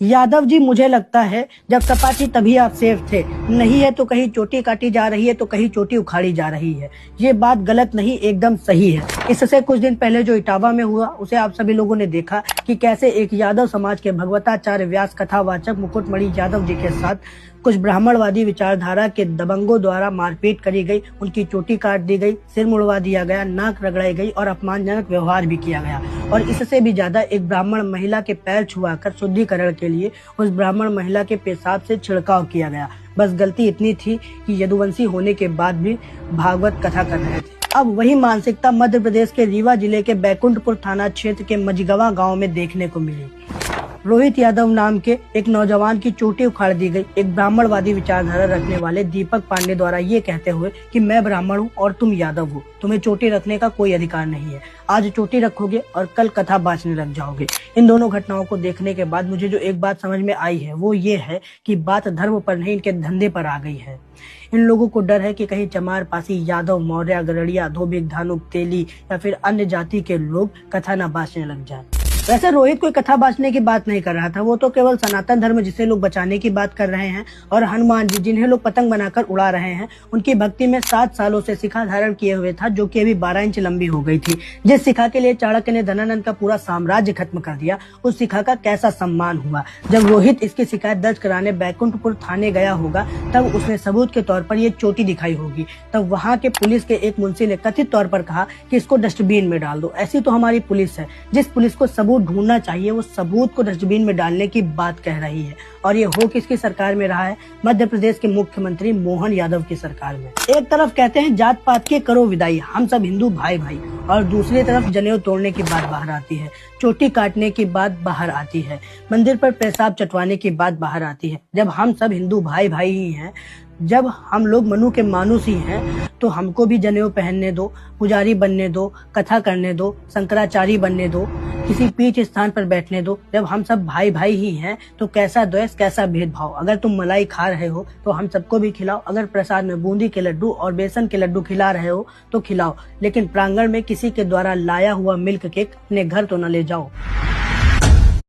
यादव जी, मुझे लगता है जब सपा थी तभी आप सेफ थे। नहीं है तो कहीं चोटी काटी जा रही है तो कहीं चोटी उखाड़ी जा रही है। ये बात गलत नहीं, एकदम सही है। इससे कुछ दिन पहले जो इटावा में हुआ उसे आप सभी लोगों ने देखा कि कैसे एक यादव समाज के भगवताचार्य व्यास कथावाचक मुकुटमणि यादव जी के साथ कुछ ब्राह्मणवादी विचारधारा के दबंगों द्वारा मारपीट करी गई, उनकी चोटी काट दी गई, सिर मुड़वा दिया गया, नाक रगड़ाई गई और अपमानजनक व्यवहार भी किया गया। और इससे भी ज्यादा एक ब्राह्मण महिला के पैर छुआकर शुद्धिकरण के लिए उस ब्राह्मण महिला के पेशाब से छिड़काव किया गया। बस गलती इतनी थी कि यदुवंशी होने के बाद भी भागवत कथा कर रहे थे। अब वही मानसिकता मध्य प्रदेश के रीवा जिले के बैकुंठपुर थाना क्षेत्र के मझगवा गांव में देखने को मिली। रोहित यादव नाम के एक नौजवान की चोटी उखाड़ दी गई, एक ब्राह्मणवादी विचारधारा रखने वाले दीपक पांडे द्वारा ये कहते हुए कि मैं ब्राह्मण हूँ और तुम यादव हो, तुम्हें चोटी रखने का कोई अधिकार नहीं है। आज चोटी रखोगे और कल कथा बांचने लग जाओगे। इन दोनों घटनाओं को देखने के बाद मुझे जो एक बात समझ में आई है वो ये है कि बात धर्म पर नहीं, इनके धंधे पर आ गई है। इन लोगों को डर है कि कहीं चमार, पासी, यादव, मौर्य, गरड़िया, धोबिक, धानुक, तेली या फिर अन्य जाति के लोग कथा न बांचने लग जाए। वैसे रोहित कोई कथा बांचने की बात नहीं कर रहा था, वो तो केवल सनातन धर्म जिसे लोग बचाने की बात कर रहे हैं। और हनुमान जी जिन्हें लोग पतंग बनाकर उड़ा रहे हैं, उनकी भक्ति में 7 सालों से शिखा धारण किए हुए था, जो कि अभी 12 इंच लंबी हो गई थी। जिस शिखा के लिए चाणक्य ने धनानंद का पूरा साम्राज्य खत्म कर दिया, उस शिखा का कैसा सम्मान हुआ। जब रोहित इसकी शिकायत दर्ज कराने बैकुंठपुर थाने गया होगा तब उसने सबूत के तौर पर ये चोटी दिखाई होगी। तब वहाँ के पुलिस के एक मुंशी ने कथित तौर पर कहा कि इसको डस्टबिन में डाल दो। ऐसी तो हमारी पुलिस है, जिस पुलिस को सबूत ढूंढना चाहिए वो सबूत को डस्टबिन में डालने की बात कह रही है। और ये हो किसकी सरकार में रहा है? मध्य प्रदेश के मुख्यमंत्री मोहन यादव की सरकार में। एक तरफ कहते हैं जात पात के करो विदाई, हम सब हिंदू भाई भाई, और दूसरी तरफ जनेऊ तोड़ने की बात बाहर आती है, चोटी काटने की बात बाहर आती है, मंदिर पर पेशाब चटवाने की बात बाहर आती है। जब हम सब हिंदू भाई भाई ही हैं, जब हम लोग मनु के मानुस ही हैं, तो हमको भी जनेऊ पहनने दो, पुजारी बनने दो, कथा करने दो, शंकराचार्य बनने दो, किसी पीठ स्थान पर बैठने दो। जब हम सब भाई भाई ही हैं तो कैसा द्वेष, कैसा भेदभाव। अगर तुम मलाई खा रहे हो तो हम सबको भी खिलाओ, अगर प्रसाद में बूंदी के लड्डू और बेसन के लड्डू खिला रहे हो तो खिलाओ, लेकिन प्रांगण में किसी के द्वारा लाया हुआ मिल्क केक अपने घर तो न ले जाओ।